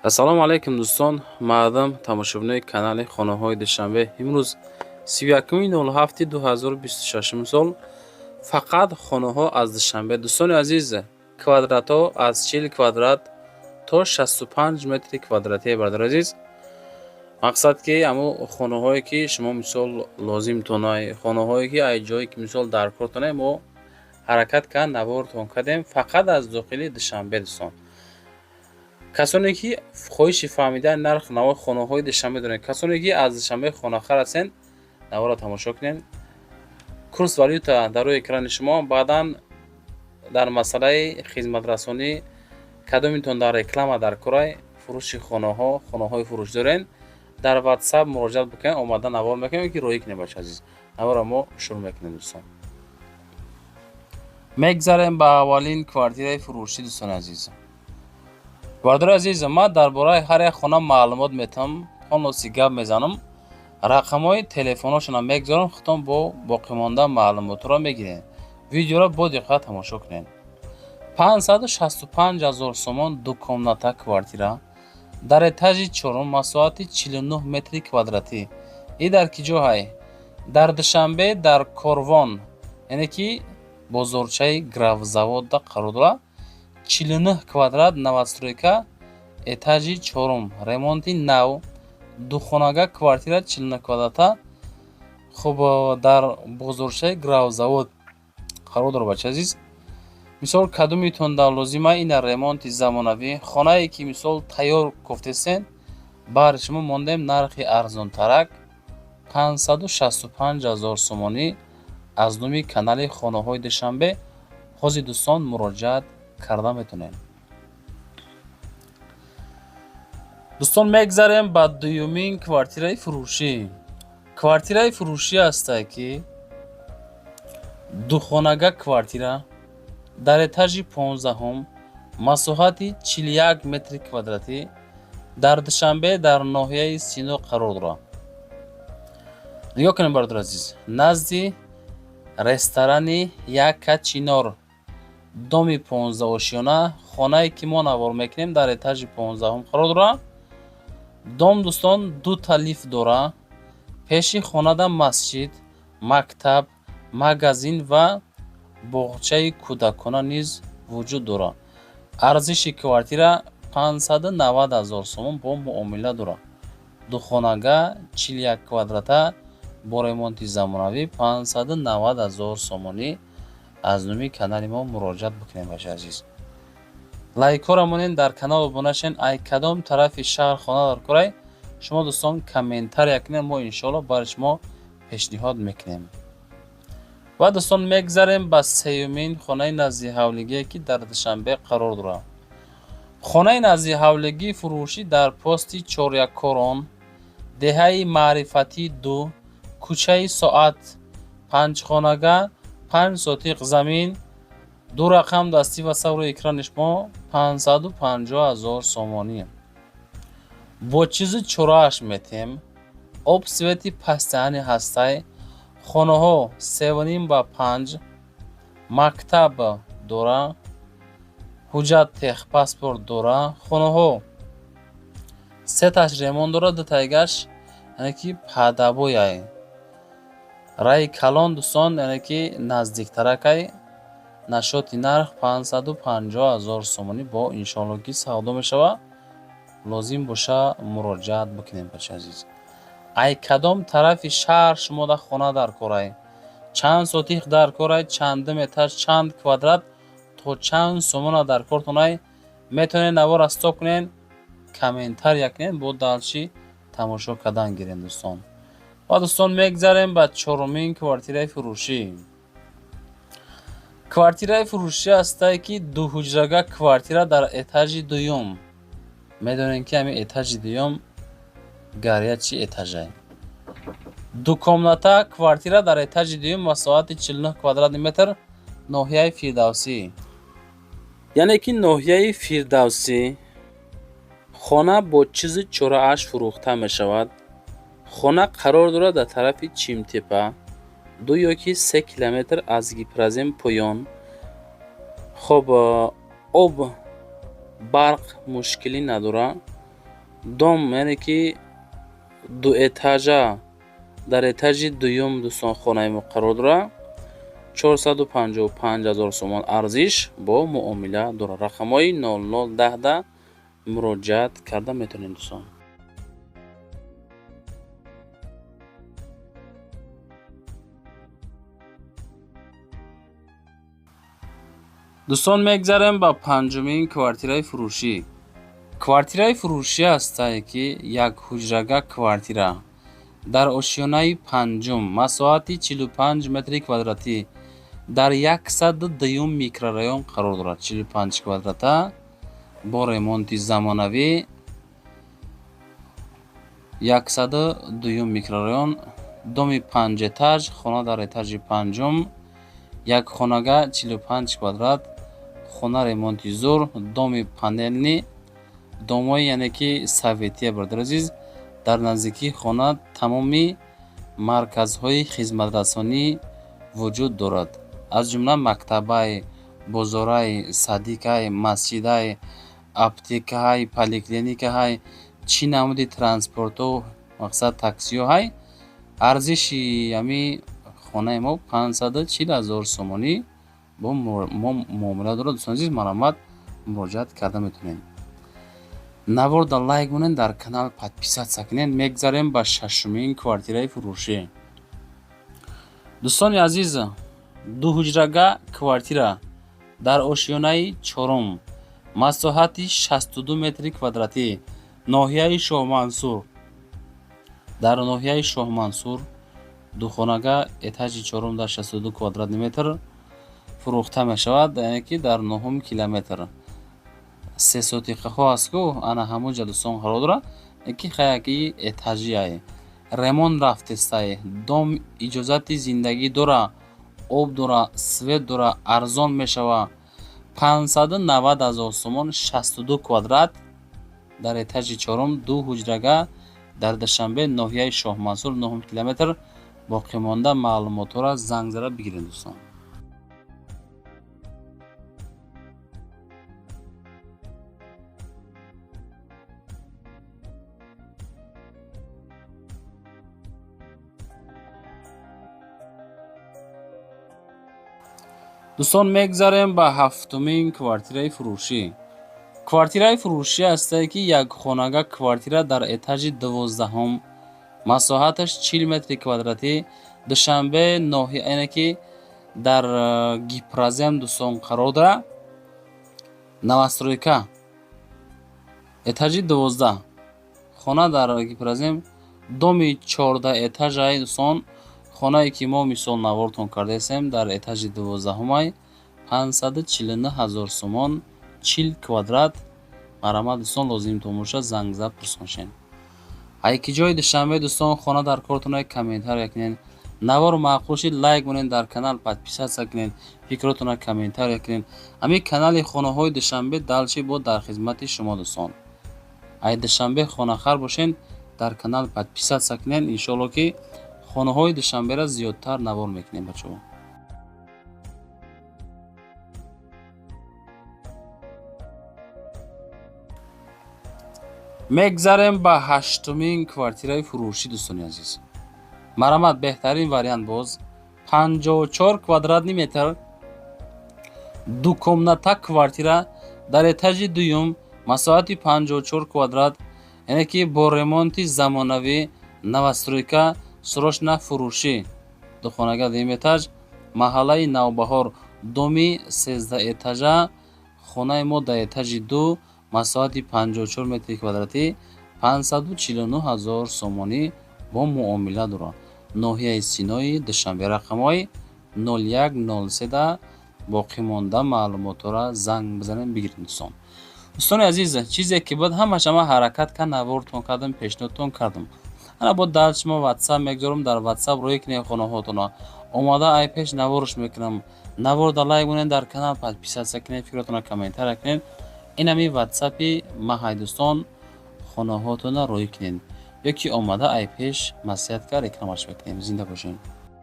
ассалому алайкум дӯстон, маъдам тамошобинои канали хонаҳои душанбе. имрӯз 31/07/2026 сол фақат хонаҳо аз душанбе. дӯстони азиз, квадратҳо аз 40 квадрат то 65 метри квадратие. бародари азиз, мақсад ки аму хонаҳое ки шумо мисол лозимтонай, хонаҳое ки ай ҷое ки мисол дар кортонай, мо ҳаракат кард навортон кардем фақат аз дохили душанбе. дӯстон, касоне ки хоҳиши фаҳмидани нарх навои хонаҳои душанбе дорем, касоне ки аз душанбе хонахар ҳастен, навора тамошо кунед. курс валюта дар рӯи экрани шумо. баъдан дар масъалаи хизматрасонӣ кадомитон дар реклама дар корай фурӯши хонаҳои фурӯш дорен, дар ватсап муроҷиат бикунед, омада навор мекунем ки роҳӣ кунем. бача азиз, навора мо шурӯъ мекунем. дӯстон, мегзарем ба аввалин квартираи фурӯшӣ. дӯстони азиз, бародари азиз, ман дар бораи ҳар як хона маълумот метавам, хоноси гап мезанам, рақамҳои телефоношонам мегзорам, худтон бо боқимонда маълумотро мегиред. видеоро бо диққат тамошо кунед. 565 000 сомон дукомната квартира дар этажи 4, масоҳати 49 метри квадратӣ. И дар ки ҷо ҳай? Дар душанбе, дар корвон, яъне ки бозорчаи гравзавода қарор дорад. 49 квадрат, 90 стройка, этажи 4, ремонти нав, духонага квартира 49 квадрата. хуб, дар бозорчаи гравзавод қарор дорад. бача азиз, мисол кадомитон дар лозима ина ремонти замонавӣ, хонае ки мисол тайёр гуфтесен, бар шумо мондем нархи арзонтарак 565 000 сомонӣ аз номи канали хонаҳои душанбе. ҳозир дӯстон муроҷиат карда метавонед. дӯстон, мегзарем ба дуюмин квартираи фурӯшӣ. квартираи фурӯшӣ ҳастае ки духонага квартира дар этажи 15, масоҳати 41 метри квадратӣ, дар душанбе, дар ноҳияи Сино қарор дорад. нигоҳ кунед бародари азиз, назди ресторани Яка Чинор, доми 15 ошёна, хонае ки мо навор мекунем дар этажи 15 қарор дорад. дом дӯстон 2 лифт дорад. пеши хонада масҷид, мактаб, магазин ва боғчаи кӯдакона низ вуҷуд дорад. арзиши квартира 590 000 сомон бо муомила дорад. духонага 41 квадрата бо ремонти замонавӣ 590 000 сомонӣ аз номи канали мо муроҷиат бикунед. бача азиз, лайкҳоро монед, дар канал обуна шен. ай кадом тарафи шаҳр хона дар корай, шумо дӯстон комментария кунед, мо иншоалло барои шумо пешниҳод мекунем. ва дӯстон, мегзарем ба сеюмин хонаи назди ҳавлигие ки дар душанбе қарор дорад. хонаи назди ҳавлигии фурӯшӣ дар пости чорякорон, деҳаи маърифатӣ 2, кӯчаи соат, панҷхонага, 5 сотиқ замин, 2 рақам дастӣ ва саври экрани шумо 550 000 сомонӣ. бо чизи чорааш метем, об свети пастиҳани ҳастай, хонаҳо 3.5 мактаб дора, ҳуҷҷат техпаспорт дора. хонаҳо сеташ ремонт дора, дутайгаш яъне ки падабояй раи калон. дӯстон, яъне ки наздиктаракай. нашоти нарх 550 000 сомонӣ бо иншоаллоҳи савдо мешавад. лозим боша муроҷиат бикунем. бача азиз, ай кадом тарафи шаҳр шумо да хона дар корай, чанд сотиқ дар корай, чандум этаж, чанд квадрат, то чанд сомона дар кортонай, метавонед навора стоп кунед, комментария кунед, бо далчи тамошо кардан гирем. дӯстон, ва дӯстон, мегзарем ба чорумин квартираи фурӯшӣ. квартираи фурӯшӣ ҳастае ки дуҳуҷрага квартира дар этажи 2. медонем ки ҳамин этажи 2 гария чӣ этажай. дукомната квартира дар этажи 2, масоҳати 49 квадратный метр, ноҳияи Фирдавсӣ, яъне ки ноҳияи Фирдавсӣ. хона бо чизи чорааш фурӯхта мешавад. хона қарор дорад дар тарафи Чимтепа, 2 ё ки 3 километр аз Гипразем поён. хоб, об барқ мушкилӣ надорад. дом яъне ки дуэтажа дар этажи дуюм дӯстон хонаи мо қарор дорад. 455,000 сомон арзиш бо муомила дорад. Рақамҳои 0010 муроҷиат карда метавонед дӯстон. дӯстон мегзарем ба панҷумин квартираи фурӯшӣ. Квартираи фурӯшӣ ҳастае ки як ҳуҷрага квартира дар ошёнаи панҷум, масоҳати 45 метри квадратӣ дар 102 микрорайон қарор дорад. 45 квадрата бо ремонти замонавӣ, 102 микрорайон, доми 5 этаж, хона дар этажи панҷум, як хонага 45 квадрат, хона ремонти зур, доми панелни, домҳои яъне ки советия биродари азиз. дар наздикии хона тамоми марказҳои хизматрасонӣ вуҷуд дорад, аз ҷумла мактабай, бозорай, садикай, масҷидай, аптекаҳай, поликлиникаҳай, чӣ намуди транспорту мақсад таксиёҳай. арзиши ҳами хонаи мо 540,000 сомонӣ бо муомила дорад. дӯстони азиз, марҳамат, муроҷиат карда метавонед. наворда лайк монед, дар канал подписатсия кунед. мегзарем ба шашумин квартираи фурӯшӣ. дӯстони азиз, дуҳуҷрага квартира дар ошёнаи чорум, масоҳати 62 метри квадратӣ, ноҳияи Шоҳмансур. дар ноҳияи Шоҳмансур духонага этажи чорум дар 62 квадратни метр фурӯхта мешавад, яъне ки дар 9 километр. се сотиқаҳо астку ана ҳамонҷа дӯстон қарор дорад, ки хаяки этажиай, ремонт рафтестай, дом иҷозати зиндагӣ дора, об дора, свет дора, арзон мешава. 590,000 сомон, 62 квадрат дар этажи чорум, ду ҳуҷрага дар Душанбе, ноҳияи Шоҳмансур, 9 километр. боқимонда маълумотро занг зада бигиред дӯстон. дӯстон мегзарем ба ҳафтумин квартираи фурӯшӣ. квартираи фурӯшӣ ҳастае ки як хонага квартира дар этажи 12, масоҳаташ 40 метри квадратӣ, Душанбе, ноҳия яъне ки дар Гипразем дӯстон қарор дорад. новостройка, этажи 12, хона дар Гипразем, доми 14 этажаи дӯстон. хонае ки мо мисол наворатон кардаестем дар этажи 12-умай, 549,000 сомон, 40 квадрат. марҳамат дӯстон, лозим tomosha занг зад пурсоншен. ҳайки ҷои Душанбе дӯстон хона дар коротонро комментария кунед. навор маъқул шид лайк монед, дар канал подписатсия кунед, фикротонро комментария кунед. ҳами канали хонаҳои Душанбе далчи бо дар хизмати шумо дӯстон. ай Душанбе хонахар бошед, дар канал подписатсия кунед. иншоалло ки хонаҳои Душанберо зиёдтар навор мекунем бачаҳо. мегзарем ба ҳаштумин квартираи фурӯшӣ. дӯстони азиз, марҳамат, беҳтарин вариант боз 54 квадратни метр, дукомната квартира дар этажи дуюм, масоҳати 54 квадрат, яъне ки бо ремонти замонавӣ, новостройка, срочна фурӯшӣ. духонага дуюм этаж, маҳаллаи Навбаҳор, доми 13 этажа, хонаи мо дар этажи 2, масоҳати 54 метри квадратӣ, 549,000 сомонӣ бо муомила дорад. ноҳияи Синои, Душанбе. рақамҳои 0103. боқимонда маълумотро занг бизанед бигиред дӯстон. дӯстони азиз, чизе ки буд ҳамаша ман ҳаракат кард, наворатон кардам, пешниҳодтон кардам. ана бо дар шумо ватсап мегузорам, дар ватсап рӯй кунед хонаҳоатонро. омада ай пеш навораш мекунам. наворда лайк монед, дар канал подписатсия кунед, фикротонро комментария кунед. инами ватсапи маҳай дӯстон, хонаҳоатонро рӯй кунед. ёки омада ай пеш маслиҳат кард, рекламаш мекунем. зинда бошед.